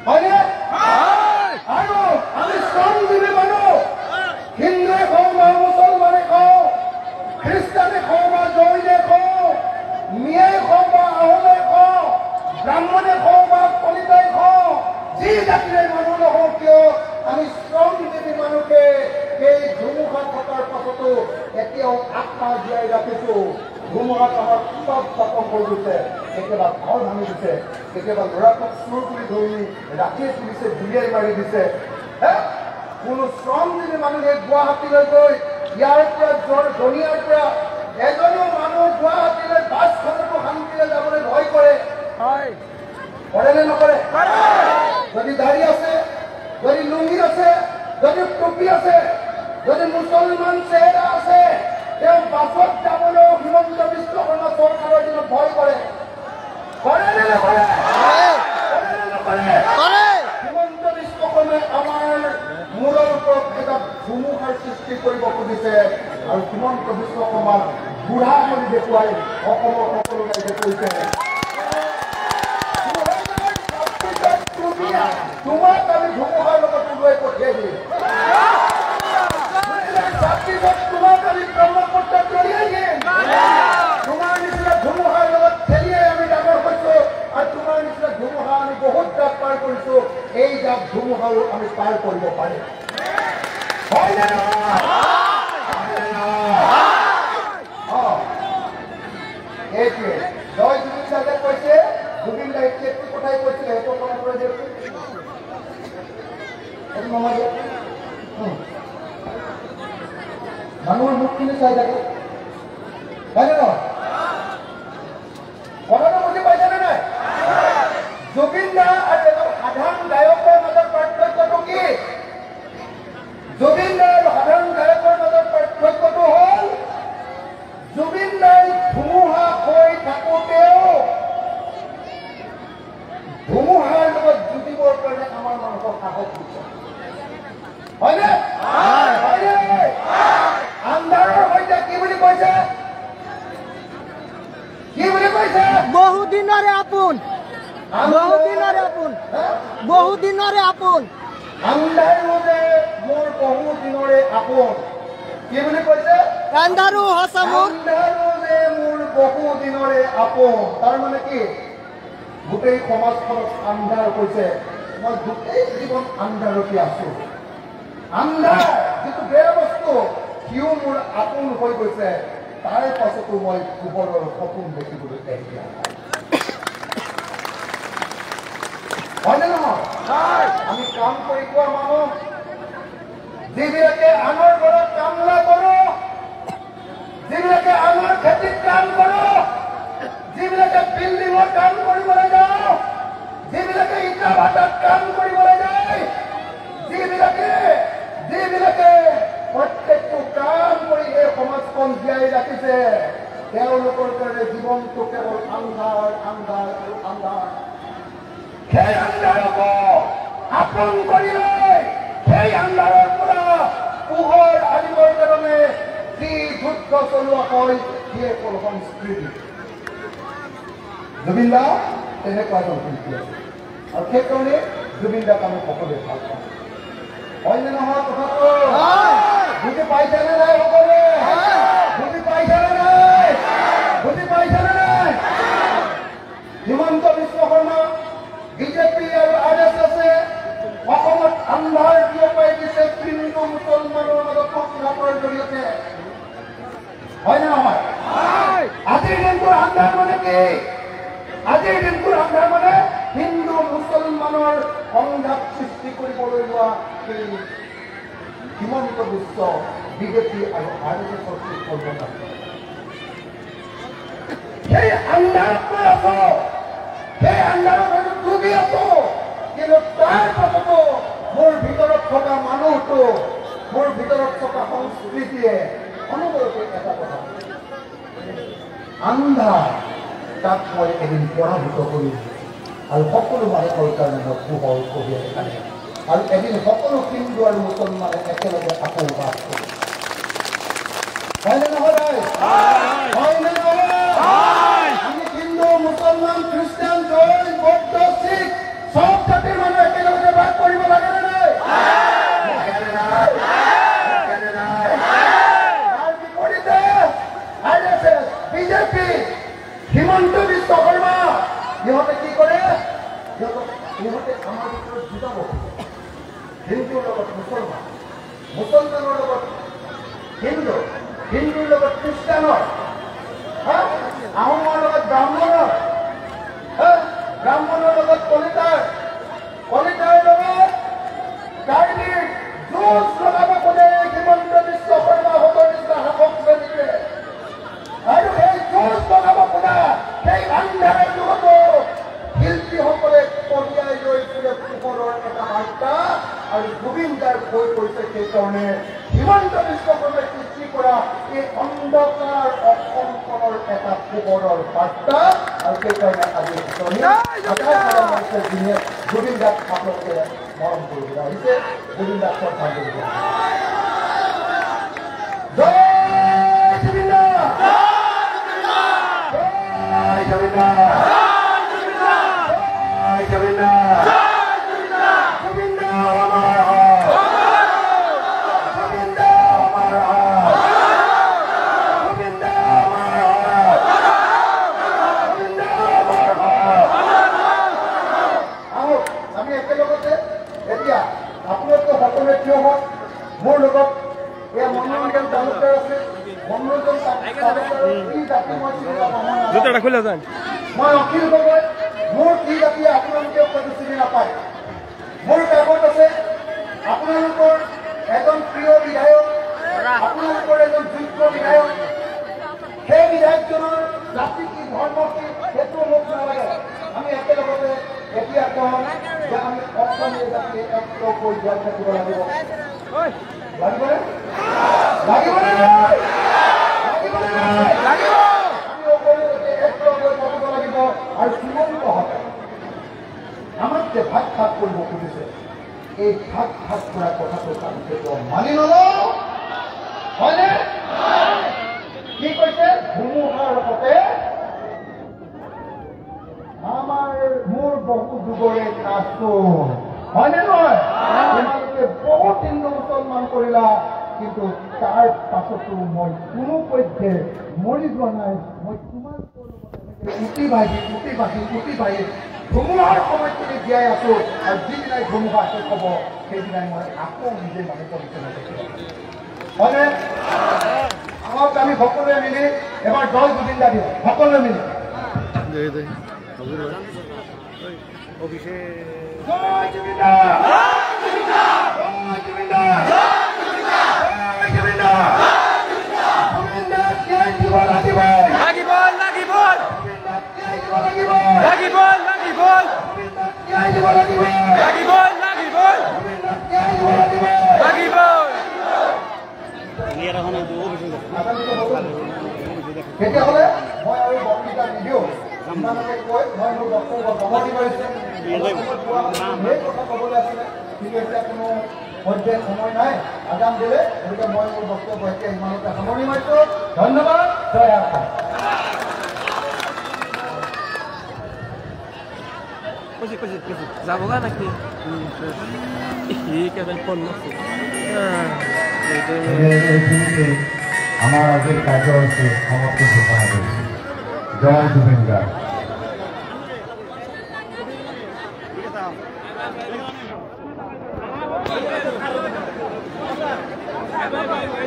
হয়নে? আৰু আমি শ্ৰমজীৱী মানুহ, হিন্দুৱে কওঁ বা মুছলমানে কওঁ, খ্ৰীষ্টানে কওঁ বা জৈনে কওঁ, মিয়াই কওঁ বা আহোমে কওঁ, ব্ৰাহ্মণে কওঁ বা কলিতাই কওঁ, যি জাতিৰে মানুহ নহওঁ কিয় আমি শ্ৰমজীৱী মানুহকে এই ধুমুহা থকাৰ পাছতো এতিয়াও আত্মা জীয়াই ৰাখিছো। ধুমুহাত আমাৰ চব স্থাপন কৰি দিছে, কেতিয়াবা ঘৰ ভাঙি দিছে, কেতিয়াবা ল'ৰাটোক চুৰ কৰি ধৰি ৰাতিয়ে তুলিছে, গুলিয়াই মাৰি দিছে। কোনো শ্ৰমজীৱী মানুহে গুৱাহাটীলৈ গৈ ইয়াৰ পৰা ধনিয়াৰ পৰা এজনো মানুহ গুৱাহাটীলৈ বাছখনতো শান্তিৰে যাবলৈ ভয় কৰে। কৰে নে নকৰে? যদি দাড়ি আছে, যদি লুংগি আছে, যদি টুপি আছে, যদি মুছলমান চেহেৰা আছে, তেওঁ বাছত যাবলৈও হিমন্ত বিশ্ব শৰ্মা চৰকাৰৰ দিনত ভয় কৰে। কৰে নে নকৰে? হিমন্ত বিশ্ব শৰ্মাই আমাৰ মূৰৰ ওপৰত এটা ধুমুহাৰ সৃষ্টি কৰিব খুজিছে আৰু হিমন্ত বিশ্ব শৰ্মাক বুঢ়া কৰি দেখুৱাই অসমৰ সকলো ৰাইজে কৈছে তোমাক আমি ধুমুহাৰ লগত উৰুৱাই পঠিয়াই দিম, তোমাক আমি ব্ৰহ্মপুত্ৰত দলিয়াই দিম। তোমাৰ নিচিনা ধুমুহাৰ লগত খেলিয়াই আমি ডাঙৰ হৈছো আৰু তোমাৰ নিচিনা ধুমুহা আমি বহুত জাপ পাৰ কৰিছো। এই জাপ ধুমুহাও আমি পাৰ কৰিব পাৰিম। এইটোৱে জয় জুবিন দাদা কৈছে, জুবিন দাই কেতটো কথাই কৈছিলে, সেইটো মনত পৰে দিয়ক। মানুহৰ মুখখিনি চাই থাকে, হয়নে নহয়? কথাটো বুজি পাইছেনে নাই? জুবিন দা আৰু এজন সাধাৰণ গায়কৰ মাজত পাৰ্থক্যটো কি? জুবিন দা আৰু সাধাৰণ গায়কৰ মাজত পাৰ্থক্যটো হ'ল জুবিন দাই ধুমুহা হৈ থাকোঁতেও ধুমুহাৰ লগত যুঁজিবৰ কাৰণে আমাৰ মানুহক সাহস দিছে, হয়নে? আন্ধাৰৰ সৈতে কি বুলি কৈছে? কি বুলি কৈছে? বহুদিনৰে আপোন, বহুদিনৰে আপোন, বহুদিনৰে আপোন। আন্ধাৰো যে মোৰ বহুদিনৰে আপোন। কি বুলি কৈছে? আন্ধাৰো সঁচা মোৰ, আন্ধাৰো যে মোৰ বহুদিনৰে আপোন। তাৰমানে কি? গোটেই সমাজখনত আন্ধাৰ কৈছে, মই গোটেই জীৱন আন্ধাৰতে আছো। আন্ধাৰ যিটো বেয়া বস্তু, সিও মোৰ আপোন হৈ গৈছে। তাৰ পাছতো মই পোহৰৰ সপোন দেখিবলৈ এৰিয়া নাই। হয়নে নহয়? আমি কাম কৰি খোৱা মানুহ, যিবিলাকে আনৰ ঘৰত কামলা কৰো, যিবিলাকে আনৰ খেতিত কাম কৰো, যিবিলাকে বিল্ডিঙত কাম কৰিবলৈ যাওঁ, যিবিলাকে ইটা ভাটাত কাম কৰিবলৈ যায়, যিবিলাকে প্ৰত্যেকটো কাম কৰি এই সমাজখন জীয়াই ৰাখিছে, তেওঁলোকৰ কাৰণে জীৱনটো কেৱল আন্ধাৰ আন্ধাৰ আৰু আন্ধাৰ। সেই আন্ধাৰক আপোন কৰি লৈ সেই আন্ধাৰৰ পৰা পোহৰ আনিবৰ কাৰণে যি যুদ্ধ চলোৱা হয়, সিয়ে হ'ল সংস্কৃতি। জুবিন দা তেনেকুৱা এজন শিল্পী আছে আৰু সেইকাৰণে জুবিন দাক আমি সকলোৱে ভাল পাওঁ। হয়নে নহয় কথাটো? বুজি পাইছেনে নাই সকলোৱে? বুজি পাইছেনে নাই? বুজি পাইছেনে নাই? হিমন্ত বিশ্ব শৰ্মা, বিজেপি আৰু RSS অসমত আন্ধাৰ বিয়পাই দিছে হিন্দু মুছলমানৰ মাজত সংঘাতৰ জৰিয়তে। হয়নে নহয়? আজিৰ দিনটোৰ আন্ধাৰ মানে কি? আজিৰ দিনটোৰ আন্ধাৰ মানে হিন্দু মুছলমানৰ সংঘাত সৃষ্টি কৰিবলৈ লোৱা এই হিমন্ত বিশ্ব, বিজেপি আৰু RSSৰ পৰিকল্পনা। সেই আন্ধাৰত আছো, সেই আন্ধাৰত হয়তো ডুবি আছো, কিন্তু তাৰ পাছতো মোৰ ভিতৰত থকা মানুহটো, মোৰ ভিতৰত থকা সংস্কৃতিয়ে অনবৰতে এটা কথা, আন্ধাৰ তাক মই এদিন পৰাভূত কৰিম আৰু সকলো মানুহৰ কাৰণে মই পোহৰ কঢ়িয়াই আনিম আৰু এদিন সকলো হিন্দু আৰু মুছলমানে একেলগে আকৌ বাস কৰিম। হয়নে নহয়? হয়নে নহয়? আমি হিন্দু, মুছলমান, খ্ৰীষ্টান, জৈন, বৌদ্ধ, শিখ সব জাতিৰ মানুহ একেলগে বিজেপি হিমন্ত বিশ্ব শৰ্মা ইহঁতে কি কৰে ইহঁতে আমাৰ ভিতৰত বুজাব হিন্দুৰ লগত মুছলমান মুছলমানৰ লগত হিন্দু হিন্দুৰ লগত খ্ৰীষ্টানৰ আহোমৰ লগত ব্ৰাহ্মণৰ ব্ৰাহ্মণৰ লগত কলিতাৰ কলিতাৰ লগত কাৰ্বিৰ যুঁজ লগাব কোনে হিমন্ত বিশ্ব শৰ্মা হতৰ নিচিনা শাসক শ্ৰেণীয়ে আৰু এই যুঁজ লগাব কোনে সেই আন্ধাৰৰ যুগতো শিল্পীসকলে কঢ়িয়াই লৈ ফুৰে পোহৰৰ এটা বাৰ্তা আৰু জুবিন গাৰ্গ হৈ পৰিছে সেইকাৰণে হিমন্ত বিশ্ব শৰ্মাই সৃষ্টি কৰা এই অন্ধকাৰ অসমখনৰ এটা পোহৰৰ বাৰ্তা আৰু সেইকাৰণে আজি জুবিন গাৰ্গ আপোনালোকে মৰম কৰিবলৈ আহিছে জুবিন গাৰ্গ শ্ৰদ্ধা কৰিব জয় জুবিন জয় জুবিন মোৰ লগত এয়া মনোৰঞ্জন তালুকদাৰ আছে মনোৰঞ্জন মই অখিল গগৈ মোৰ কি জাতি আপোনালোকে হয়তো চিনি নাপায় মোৰ কাগজ আছে আপোনালোকৰ এজন প্ৰিয় বিধায়ক আপোনালোকৰ এজন যোগ্য বিধায়ক সেই বিধায়কজনৰ জাতি কি ধৰ্ম কি সেইটো মোক নালাগে আমি একেলগতে এতিয়া কওঁ যে আমি অসমীয়া জাতি একত্ৰ হৈ জীয়াই থাকিব লাগিব লাগিবনে লাগিবনে লাগিব আমি সকলোকে একত্ৰ হৈ থাকিব লাগিব আৰু শ্ৰীমন্তহঁতে আমাক যে ভাগ ভাগ কৰিব খুজিছে এই ভাগ ভাগ কৰা কথাটো আমি কেতিয়াও মানি নলওঁ হয়নে কি কৈছে ধুমুহাৰ লগতে আমাৰ মোৰ বহু যুগৰে কাজটো হয়নে নহয় তোমালোকে বহুত হিন্দু মুছলমান কৰিলা কিন্তু তাৰ পাছতো মই কোনো পধ্যে মৰি যোৱা নাই মই তোমালোকৰ লগত উটি ভাহি ধুমুহাৰ সময়খিনি জীয়াই আছো আৰু যিদিনাই ধুমুহা শেষ হ'ব সেইদিনাই মই আকৌ নিজে মানিত বিচনা হয়নে আমাক আমি সকলোৱে মিলি এবাৰ জয় জুবিন দা দিওঁ সকলোৱে মিলি জয় জুবিন দা তেতিয়াহ'লে মই আৰু বক্তৃতা নিদিওঁ আপোনালোকে কৈ মই মোৰ বক্তব্য সামৰণি মাৰিছোঁ সেই কথা ক'বলৈ আছিলে কিন্তু এতিয়া কোনো মধ্যে সময় নাই আগাম দিলে গতিকে মই মোৰ বক্তব্য এতিয়া ইমানতে সামৰণি মাৰিছোঁ ধন্যবাদ জয় আশা যাবগা নাকি আমাৰ আজিৰ কাৰ্যসূচী সমাপ্তি ঘোষণা কৰিছে জয় Zubeen Garg Bye bye bye.